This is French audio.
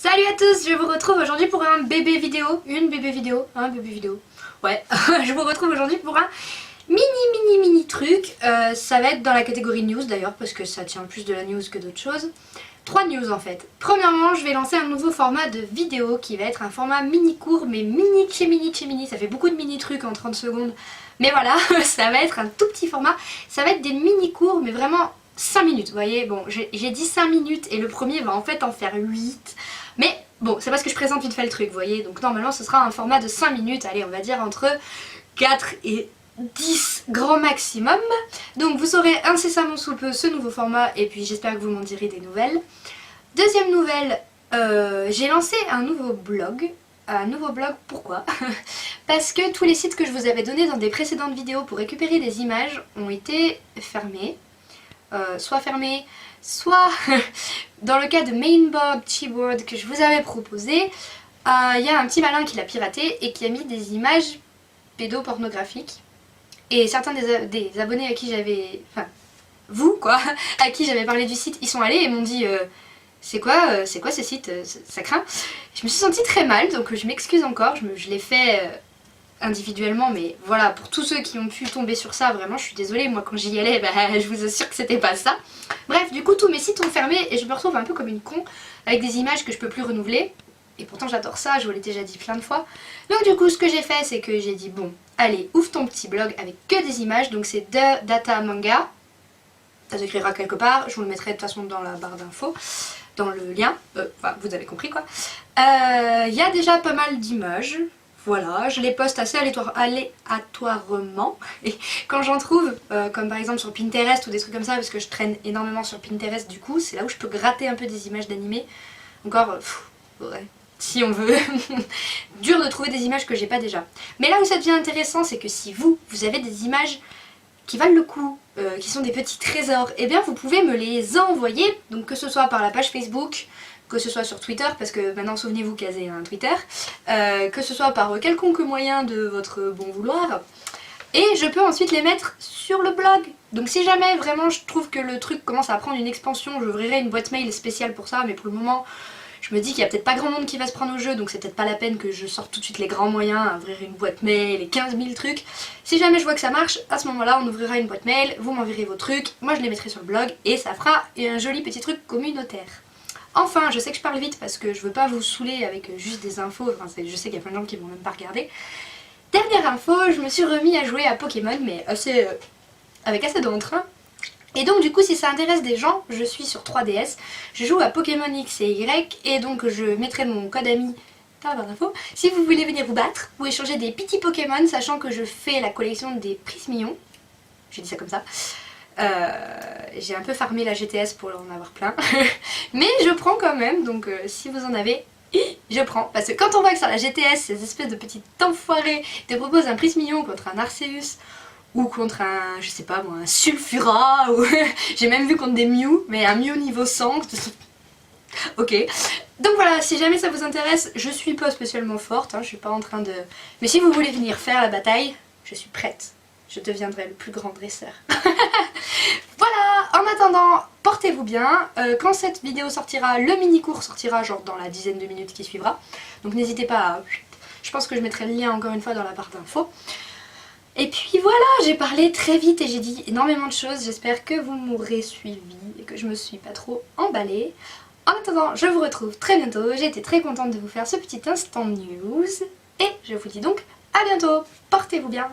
Salut à tous, je vous retrouve aujourd'hui pour un bébé vidéo, ouais, je vous retrouve aujourd'hui pour un mini truc, ça va être dans la catégorie news d'ailleurs parce que ça tient plus de la news que d'autres choses. 3 news en fait. Premièrement, je vais lancer un nouveau format de vidéo qui va être un format mini court mais mini, ça fait beaucoup de mini trucs en 30 secondes, mais voilà, ça va être un tout petit format, ça va être des mini courts mais vraiment 5 minutes, vous voyez, bon j'ai dit 5 minutes et le premier va en fait en faire 8. Mais bon, c'est parce que je présente vite fait le truc, vous voyez, donc normalement ce sera un format de 5 minutes, allez on va dire entre 4 et 10 grand maximum. Donc vous saurez incessamment sous peu ce nouveau format et puis j'espère que vous m'en direz des nouvelles. Deuxième nouvelle, j'ai lancé un nouveau blog. Pourquoi? Parce que tous les sites que je vous avais donnés dans des précédentes vidéos pour récupérer des images ont été fermés. Soit fermés, soit dans le cas de Mainboard Keyboard que je vous avais proposé, il y a un petit malin qui l'a piraté et qui a mis des images pédopornographiques. Et certains des abonnés à qui j'avais... Enfin, vous quoi, à qui j'avais parlé du site, ils sont allés et m'ont dit c'est quoi ce site, ça craint. Je me suis sentie très mal, donc je m'excuse encore, je l'ai fait... individuellement, mais voilà, pour tous ceux qui ont pu tomber sur ça, vraiment je suis désolée, moi quand j'y allais, je vous assure que c'était pas ça. Bref, du coup tous mes sites ont fermé et je me retrouve un peu comme une con avec des images que je peux plus renouveler, et pourtant j'adore ça, je vous l'ai déjà dit plein de fois. Donc du coup ce que j'ai fait, c'est que j'ai dit bon, allez, ouvre ton petit blog avec que des images, donc c'est The Data Manga, ça s'écrira quelque part, je vous le mettrai de toute façon dans la barre d'infos, dans le lien, enfin vous avez compris quoi. Il y a déjà pas mal d'images. Voilà, je les poste assez aléatoirement et quand j'en trouve, comme par exemple sur Pinterest ou des trucs comme ça, parce que je traîne énormément sur Pinterest du coup, c'est là où je peux gratter un peu des images d'animés. Encore, ouais, si on veut, dur de trouver des images que j'ai pas déjà. Mais là où ça devient intéressant, c'est que si vous avez des images qui valent le coup, qui sont des petits trésors, et bien vous pouvez me les envoyer, donc que ce soit par la page Facebook, que ce soit sur Twitter, parce que maintenant souvenez-vous qu'Azé a un Twitter, que ce soit par quelconque moyen de votre bon vouloir, et je peux ensuite les mettre sur le blog. Donc si jamais vraiment je trouve que le truc commence à prendre une expansion, j'ouvrirai une boîte mail spéciale pour ça, mais pour le moment je me dis qu'il y a peut-être pas grand monde qui va se prendre au jeu, donc c'est peut-être pas la peine que je sorte tout de suite les grands moyens à ouvrir une boîte mail et 15 000 trucs. Si jamais je vois que ça marche, à ce moment-là on ouvrira une boîte mail, vous m'enverrez vos trucs, moi je les mettrai sur le blog et ça fera un joli petit truc communautaire. Enfin, je sais que je parle vite parce que je veux pas vous saouler avec juste des infos, enfin, je sais qu'il y a plein de gens qui vont même pas regarder. Dernière info, je me suis remis à jouer à Pokémon, mais avec assez d'entrain. Et donc du coup, si ça intéresse des gens, je suis sur 3DS, je joue à Pokémon X et Y, et donc je mettrai mon code ami dans la barre d'infos. Si vous voulez venir vous battre ou échanger des petits Pokémon, sachant que je fais la collection des Prismillons, j'ai dit ça comme ça. J'ai un peu farmé la GTS pour en avoir plein, mais je prends quand même, donc si vous en avez, je prends. Parce que quand on voit que sur la GTS, ces espèces de petits enfoirés te proposent un Prismillon contre un Arceus, ou contre un, je sais pas moi, un Sulfura, ou j'ai même vu contre des Mew, mais un Mew niveau 100, ok. Donc voilà, si jamais ça vous intéresse, je suis pas spécialement forte, hein, je suis pas en train de... Mais si vous voulez venir faire la bataille, je suis prête. Je deviendrai le plus grand dresseur. Voilà, en attendant, portez-vous bien. Quand cette vidéo sortira, le mini-cours sortira genre dans la dizaine de minutes qui suivra. Donc n'hésitez pas à... Je pense que je mettrai le lien encore une fois dans la barre d'infos. Et puis voilà, j'ai parlé très vite et j'ai dit énormément de choses. J'espère que vous m'aurez suivi et que je me suis pas trop emballée. En attendant, je vous retrouve très bientôt. J'ai été très contente de vous faire ce petit instant news. Et je vous dis donc à bientôt. Portez-vous bien.